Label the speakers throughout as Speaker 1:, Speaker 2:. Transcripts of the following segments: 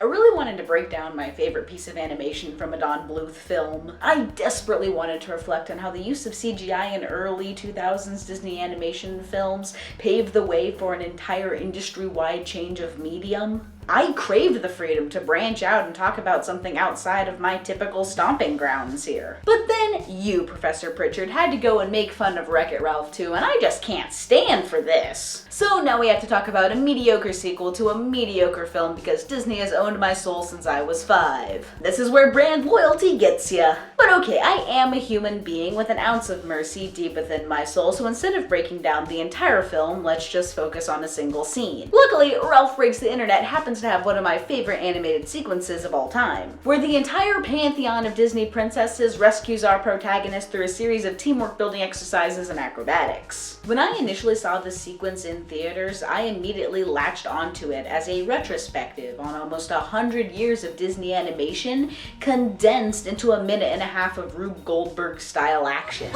Speaker 1: really wanted to break down my favorite piece of animation from a Don Bluth film. I desperately wanted to reflect on how the use of CGI in early 2000s Disney animation films paved the way for an entire industry-wide change of medium. I craved the freedom to branch out and talk about something outside of my typical stomping grounds here. But then you, Professor Pritchard, had to go and make fun of Wreck-It Ralph 2, and I just can't stand for this. So now we have to talk about a mediocre sequel to a mediocre film because Disney has owned my soul since I was 5. This is where brand loyalty gets ya. But okay, I am a human being with an ounce of mercy deep within my soul, so instead of breaking down the entire film, let's just focus on a single scene. Luckily, Ralph Breaks the Internet happens to have one of my favorite animated sequences of all time, where the entire pantheon of Disney princesses rescues our protagonist through a series of teamwork building exercises and acrobatics. When I initially saw this sequence in theaters, I immediately latched onto it as a retrospective on almost 100 years of Disney animation condensed into a minute and a half of Rube Goldberg style action.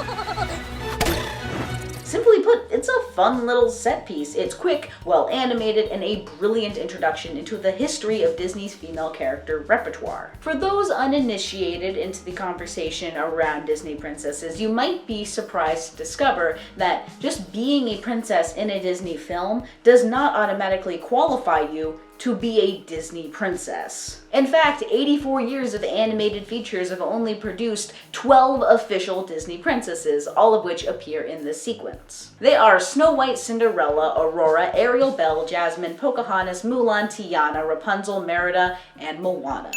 Speaker 1: Simply put, it's a fun little set piece. It's quick, well animated, and a brilliant introduction into the history of Disney's female character repertoire. For those uninitiated into the conversation around Disney princesses, you might be surprised to discover that just being a princess in a Disney film does not automatically qualify you to be a Disney princess. In fact, 84 years of animated features have only produced 12 official Disney princesses, all of which appear in this sequence. They are Snow White, Cinderella, Aurora, Ariel, Belle, Jasmine, Pocahontas, Mulan, Tiana, Rapunzel, Merida, and Moana.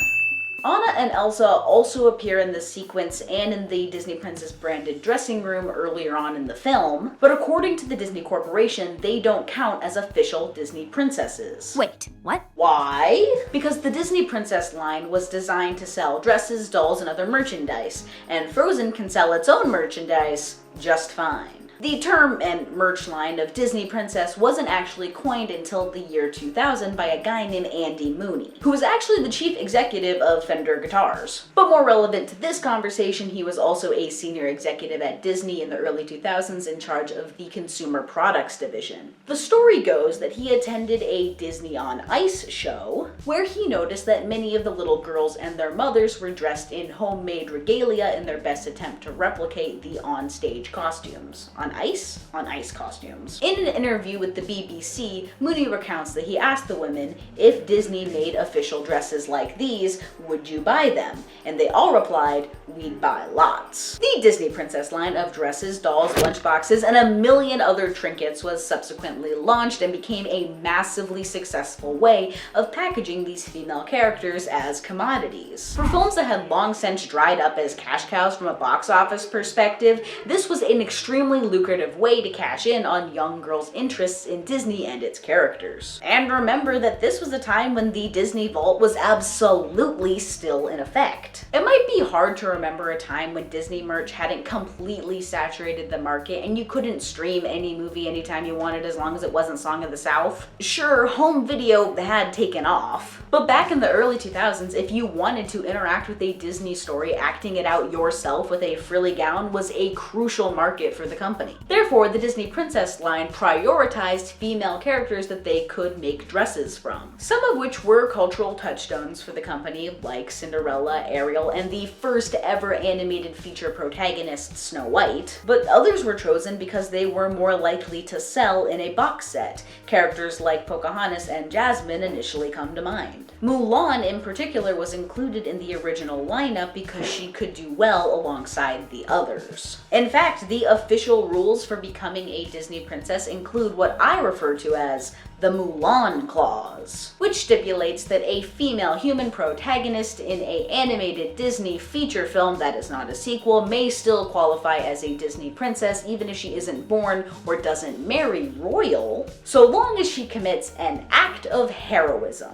Speaker 1: Anna and Elsa also appear in this sequence and in the Disney Princess branded dressing room earlier on in the film, but according to the Disney Corporation, they don't count as official Disney princesses.
Speaker 2: Wait, what?
Speaker 1: Why? Because the Disney Princess line was designed to sell dresses, dolls, and other merchandise, and Frozen can sell its own merchandise just fine. The term and merch line of Disney Princess wasn't actually coined until the year 2000 by a guy named Andy Mooney, who was actually the chief executive of Fender Guitars. But more relevant to this conversation, he was also a senior executive at Disney in the early 2000s in charge of the consumer products division. The story goes that he attended a Disney on Ice show, where he noticed that many of the little girls and their mothers were dressed in homemade regalia in their best attempt to replicate the on-stage costumes. On ice costumes. In an interview with the BBC, Mooney recounts that he asked the women, if Disney made official dresses like these, would you buy them? And they all replied, we'd buy lots. The Disney Princess line of dresses, dolls, lunchboxes, and a million other trinkets was subsequently launched and became a massively successful way of packaging these female characters as commodities. For films that had long since dried up as cash cows from a box office perspective, this was an extremely lucrative way to cash in on young girls' interests in Disney and its characters. And remember that this was a time when the Disney Vault was absolutely still in effect. It might be hard to remember a time when Disney merch hadn't completely saturated the market and you couldn't stream any movie anytime you wanted as long as it wasn't Song of the South. Sure, home video had taken off, but back in the early 2000s, if you wanted to interact with a Disney story, acting it out yourself with a frilly gown was a crucial market for the company. Therefore, the Disney Princess line prioritized female characters that they could make dresses from, some of which were cultural touchstones for the company, like Cinderella, Ariel, and the first ever animated feature protagonist, Snow White, but others were chosen because they were more likely to sell in a box set. Characters like Pocahontas and Jasmine initially come to mind. Mulan, in particular, was included in the original lineup because she could do well alongside the others. In fact, the official rules for becoming a Disney princess include what I refer to as the Mulan Clause, which stipulates that a female human protagonist in an animated Disney feature film that is not a sequel may still qualify as a Disney princess even if she isn't born or doesn't marry royal, so long as she commits an act of heroism.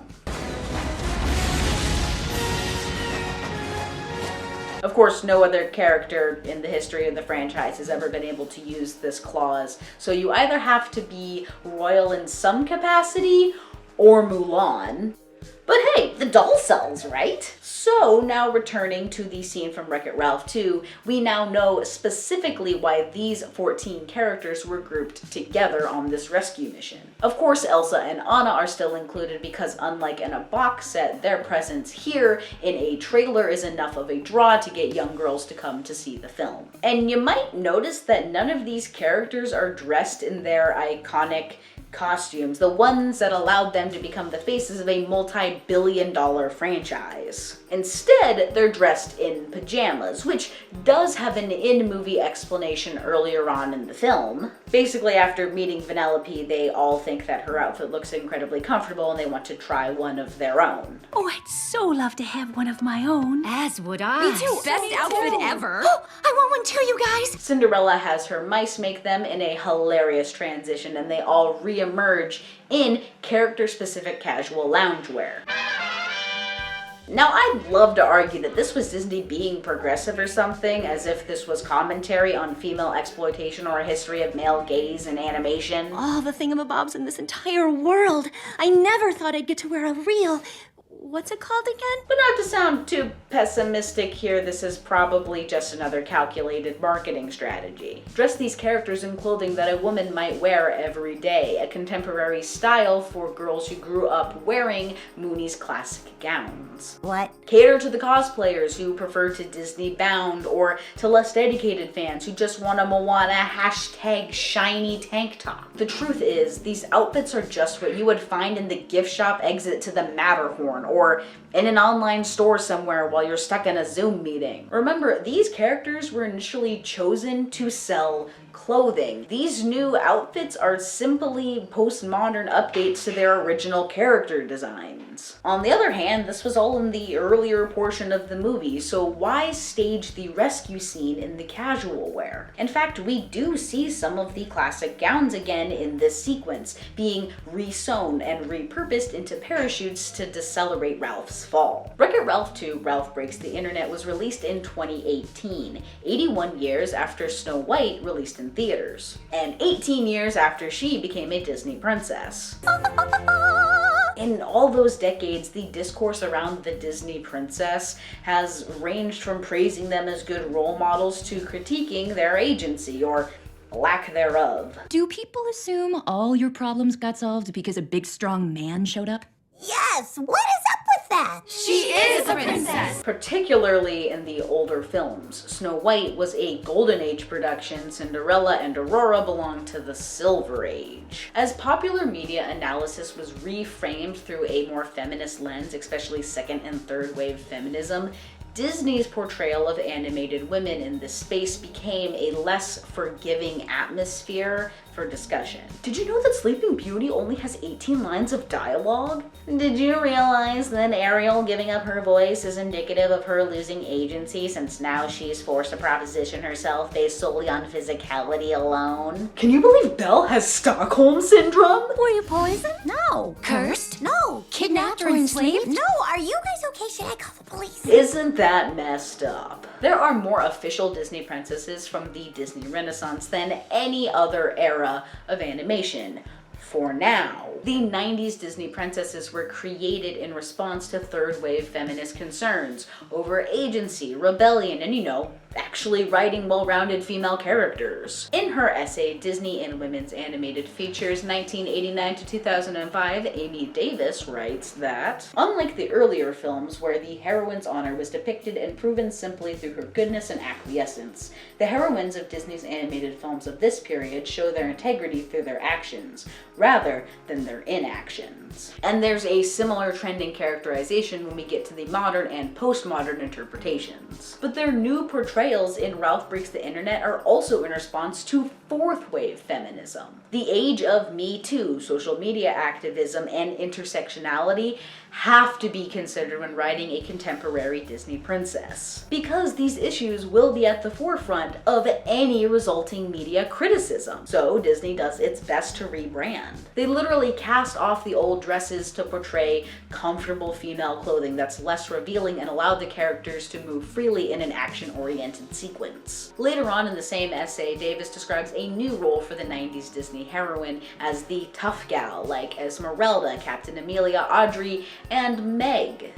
Speaker 1: Of course, no other character in the history of the franchise has ever been able to use this clause, so you either have to be royal in some capacity or Mulan. But hey, the doll sells, right? So now returning to the scene from Wreck-It Ralph 2, we now know specifically why these 14 characters were grouped together on this rescue mission. Of course, Elsa and Anna are still included because unlike in a box set, their presence here in a trailer is enough of a draw to get young girls to come to see the film. And you might notice that none of these characters are dressed in their iconic costumes, the ones that allowed them to become the faces of a multi-billion-dollar franchise. Instead, they're dressed in pajamas, which does have an in-movie explanation earlier on in the film. Basically, after meeting Vanellope, they all think that her outfit looks incredibly comfortable and they want to try one of their own.
Speaker 2: Oh, I'd so love to have one of my own.
Speaker 3: As would I.
Speaker 2: Me too.
Speaker 3: Best outfit ever.
Speaker 2: Oh, I want one too, you guys.
Speaker 1: Cinderella has her mice make them in a hilarious transition, and they all re-emerge in character-specific casual loungewear. Now, I'd love to argue that this was Disney being progressive or something, as if this was commentary on female exploitation or a history of male gaze in animation.
Speaker 2: All the thingamabobs in this entire world. I never thought I'd get to wear a real... What's it called again?
Speaker 1: But not to sound too pessimistic here, this is probably just another calculated marketing strategy. Dress these characters in clothing that a woman might wear every day, a contemporary style for girls who grew up wearing Mooney's classic gowns.
Speaker 2: What?
Speaker 1: Cater to the cosplayers who prefer to Disney bound, or to less dedicated fans who just want a Moana hashtag shiny tank top. The truth is, these outfits are just what you would find in the gift shop exit to the Matterhorn, or in an online store somewhere while you're stuck in a Zoom meeting. Remember, these characters were initially chosen to sell clothing. These new outfits are simply postmodern updates to their original character designs. On the other hand, this was all in the earlier portion of the movie, so why stage the rescue scene in the casual wear? In fact, we do see some of the classic gowns again in this sequence, being re-sewn and repurposed into parachutes to decelerate Ralph's fall. Wreck-It Ralph 2, Ralph Breaks the Internet was released in 2018, 81 years after Snow White released in theaters, and 18 years after she became a Disney princess. In all those decades, the discourse around the Disney princess has ranged from praising them as good role models to critiquing their agency, or lack thereof.
Speaker 3: Do people assume all your problems got solved because a big strong man showed up?
Speaker 2: Yes, what is up with that?
Speaker 3: She is a princess!
Speaker 1: Particularly in the older films. Snow White was a Golden Age production, Cinderella and Aurora belonged to the Silver Age. As popular media analysis was reframed through a more feminist lens, especially second and third wave feminism, Disney's portrayal of animated women in this space became a less forgiving atmosphere for discussion. Did you know that Sleeping Beauty only has 18 lines of dialogue? Did you realize that Ariel giving up her voice is indicative of her losing agency, since now she's forced to proposition herself based solely on physicality alone? Can you believe Belle has Stockholm Syndrome?
Speaker 2: Were you poisoned?
Speaker 4: No.
Speaker 2: Cursed?
Speaker 4: No.
Speaker 2: Kidnapped or enslaved?
Speaker 4: No. Are you guys okay? Should I call the police?
Speaker 1: Isn't that messed up? There are more official Disney princesses from the Disney Renaissance than any other era of animation. For now. The 90s Disney princesses were created in response to third wave feminist concerns over agency, rebellion, and actually writing well-rounded female characters. In her essay, Disney and Women's Animated Features 1989 to 2005, Amy Davis writes that, unlike the earlier films where the heroine's honor was depicted and proven simply through her goodness and acquiescence, the heroines of Disney's animated films of this period show their integrity through their actions, rather than their inactions. And there's a similar trend in characterization when we get to the modern and postmodern interpretations. But their new portrayals in Ralph Breaks the Internet are also in response to fourth wave feminism. The age of Me Too, social media activism, and intersectionality have to be considered when writing a contemporary Disney princess, because these issues will be at the forefront of any resulting media criticism. So Disney does its best to rebrand. They literally cast off the old dresses to portray comfortable female clothing that's less revealing and allow the characters to move freely in an action-oriented experimented sequence. Later on in the same essay, Davis describes a new role for the 90s Disney heroine as the tough gal, like Esmeralda, Captain Amelia, Audrey, and Meg.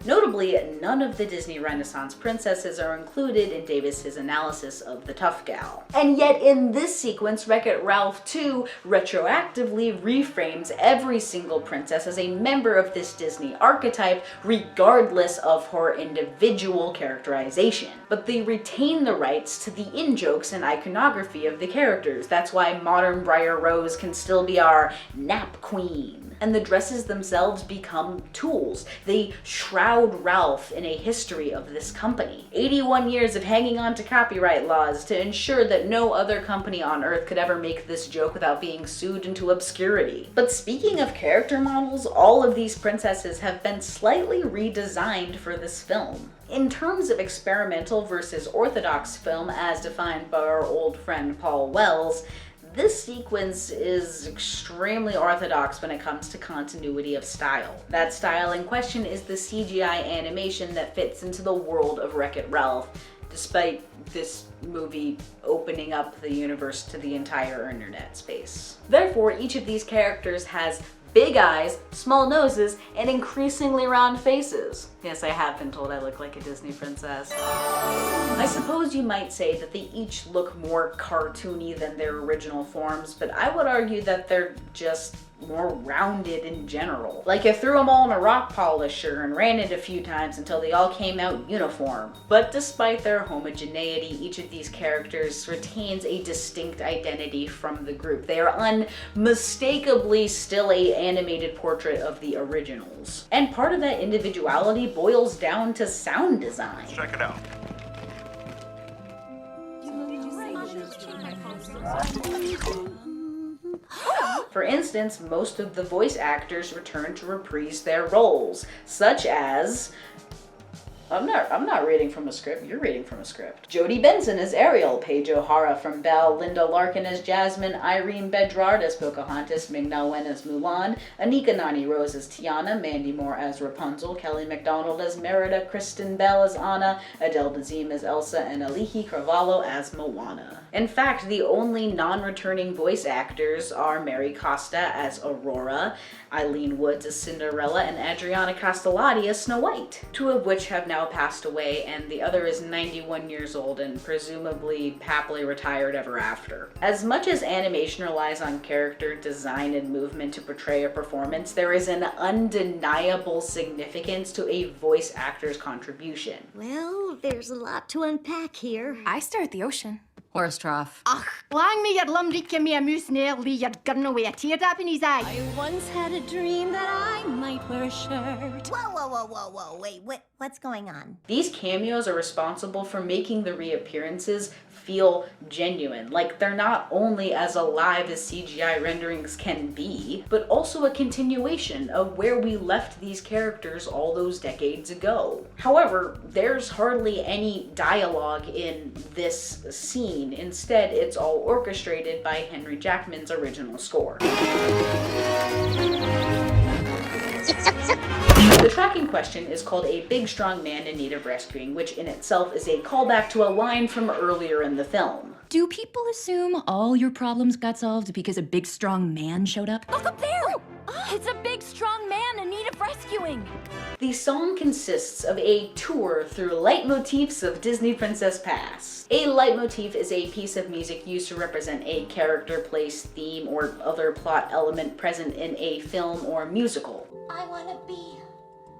Speaker 1: Notably, none of the Disney Renaissance princesses are included in Davis's analysis of the tough gal. And yet in this sequence, Wreck-It Ralph 2 retroactively reframes every single princess as a member of this Disney archetype, regardless of her individual characterization. But they retain the rights to the in-jokes and iconography of the characters. That's why modern Briar Rose can still be our nap queen. And the dresses themselves become tools. They shroud Ralph in a history of this company. 81 years of hanging on to copyright laws to ensure that no other company on earth could ever make this joke without being sued into obscurity. But speaking of character models, all of these princesses have been slightly redesigned for this film. In terms of experimental versus orthodox film, as defined by our old friend Paul Wells, this sequence is extremely orthodox when it comes to continuity of style. That style in question is the CGI animation that fits into the world of Wreck-It Ralph, despite this movie opening up the universe to the entire internet space. Therefore, each of these characters has big eyes, small noses, and increasingly round faces. Yes, I have been told I look like a Disney princess. I suppose you might say that they each look more cartoony than their original forms, but I would argue that they're just more rounded in general. Like you threw them all in a rock polisher and ran it a few times until they all came out uniform. But despite their homogeneity, each of these characters retains a distinct identity from the group. They are unmistakably still an animated portrait of the originals. And part of that individuality boils down to sound design.
Speaker 5: Check it out.
Speaker 1: For instance, most of the voice actors return to reprise their roles, such as... I'm not reading from a script, you're reading from a script. Jodie Benson as Ariel, Paige O'Hara from Belle, Linda Larkin as Jasmine, Irene Bedrart as Pocahontas, Ming-Na Wen as Mulan, Anika Nani Rose as Tiana, Mandy Moore as Rapunzel, Kelly MacDonald as Merida, Kristen Bell as Anna, Adele Dazeem as Elsa, and Alihi Carvalho as Moana. In fact, the only non-returning voice actors are Mary Costa as Aurora, Eileen Woods as Cinderella, and Adriana Castellati as Snow White, two of which have now passed away, and the other is 91 years old and presumably happily retired ever after. As much as animation relies on character design and movement to portray a performance, there is an undeniable significance to a voice actor's contribution.
Speaker 2: Well, there's a lot to unpack here.
Speaker 3: I stare at the ocean. Horse trough.
Speaker 6: Ach, lang me at lumrike me amus nearly yet gun away a teardrop in his eye.
Speaker 2: I once had a dream that I might wear a shirt.
Speaker 4: Whoa, wait, what's going on?
Speaker 1: These cameos are responsible for making the reappearances feel genuine, like they're not only as alive as CGI renderings can be, but also a continuation of where we left these characters all those decades ago. However, there's hardly any dialogue in this scene. Instead, it's all orchestrated by Henry Jackman's original score. The track in question is called A Big Strong Man in Need of Rescuing, which in itself is a callback to a line from earlier in the film.
Speaker 3: Do people assume all your problems got solved because a big strong man showed up?
Speaker 6: Look up there! It's a big strong man in need of rescuing.
Speaker 1: The song consists of a tour through leitmotifs of Disney princess past. A leitmotif is a piece of music used to represent a character, place, theme, or other plot element present in a film or musical.
Speaker 4: I want to be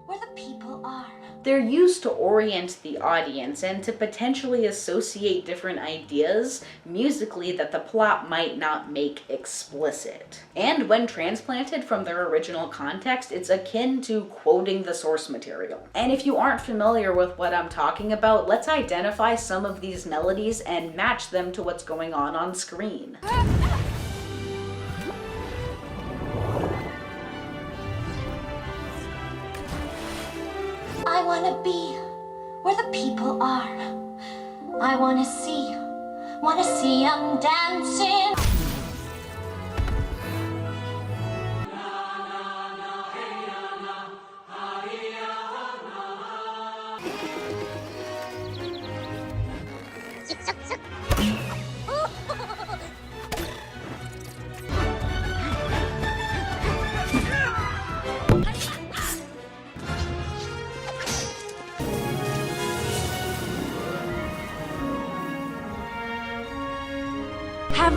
Speaker 4: where the people are.
Speaker 1: They're used to orient the audience and to potentially associate different ideas musically that the plot might not make explicit. And when transplanted from their original context, it's akin to quoting the source material. And if you aren't familiar with what I'm talking about, let's identify some of these melodies and match them to what's going on screen.
Speaker 4: I want to be where the people are. I want to see them dancing.
Speaker 5: Have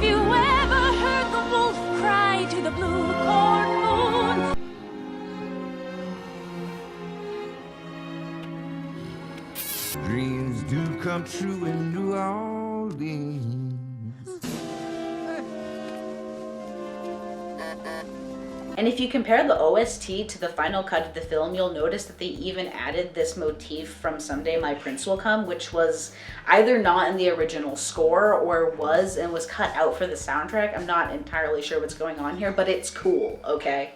Speaker 5: you ever heard the wolf cry to the blue corn moon?
Speaker 7: Dreams do come true in New Orleans.
Speaker 1: And if you compare the OST to the final cut of the film, you'll notice that they even added this motif from Someday My Prince Will Come, which was either not in the original score or was and was cut out for the soundtrack. I'm not entirely sure what's going on here, but it's cool, okay?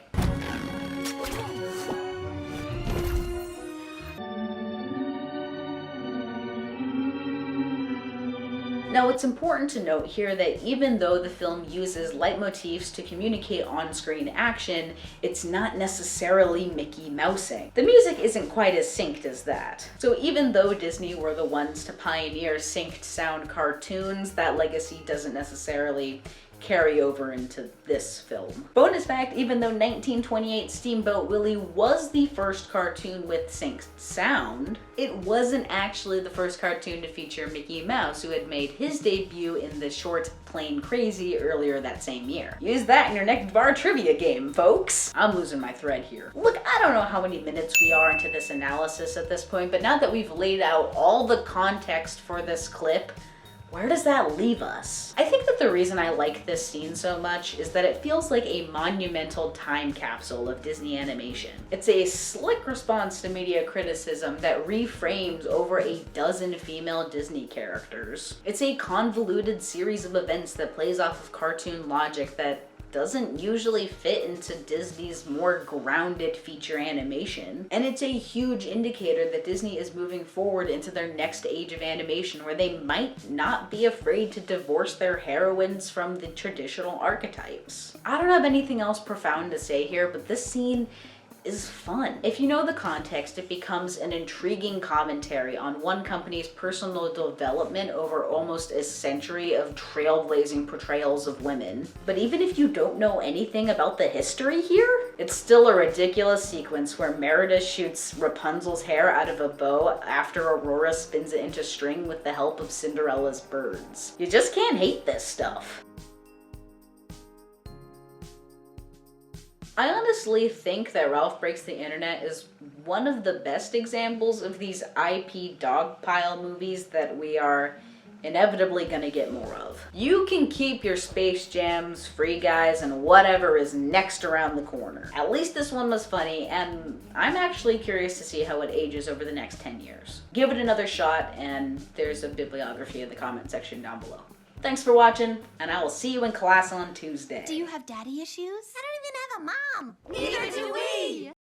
Speaker 1: Now, it's important to note here that even though the film uses leitmotifs to communicate on-screen action, it's not necessarily Mickey Mousing. The music isn't quite as synced as that. So even though Disney were the ones to pioneer synced sound cartoons, that legacy doesn't necessarily carry over into this film. Bonus fact, even though 1928 Steamboat Willie was the first cartoon with synced sound, it wasn't actually the first cartoon to feature Mickey Mouse, who had made his debut in the short Plain Crazy earlier that same year. Use that in your next bar trivia game, folks! I'm losing my thread here. Look, I don't know how many minutes we are into this analysis at this point, but now that we've laid out all the context for this clip, where does that leave us? I think that the reason I like this scene so much is that it feels like a monumental time capsule of Disney animation. It's a slick response to media criticism that reframes over a dozen female Disney characters. It's a convoluted series of events that plays off of cartoon logic that doesn't usually fit into Disney's more grounded feature animation. And it's a huge indicator that Disney is moving forward into their next age of animation, where they might not be afraid to divorce their heroines from the traditional archetypes. I don't have anything else profound to say here, but this scene is fun. If you know the context, it becomes an intriguing commentary on one company's personal development over almost a century of trailblazing portrayals of women. But even if you don't know anything about the history here, it's still a ridiculous sequence where Merida shoots Rapunzel's hair out of a bow after Aurora spins it into string with the help of Cinderella's birds. You just can't hate this stuff. I honestly think that Ralph Breaks the Internet is one of the best examples of these IP dogpile movies that we are inevitably gonna get more of. You can keep your Space Jams, Free Guys, and whatever is next around the corner. At least this one was funny, and I'm actually curious to see how it ages over the next 10 years. Give it another shot, and there's a bibliography in the comment section down below. Thanks for watching, and I will see you in class on Tuesday.
Speaker 2: Do you have daddy issues?
Speaker 6: I don't even have a mom.
Speaker 5: Neither do we!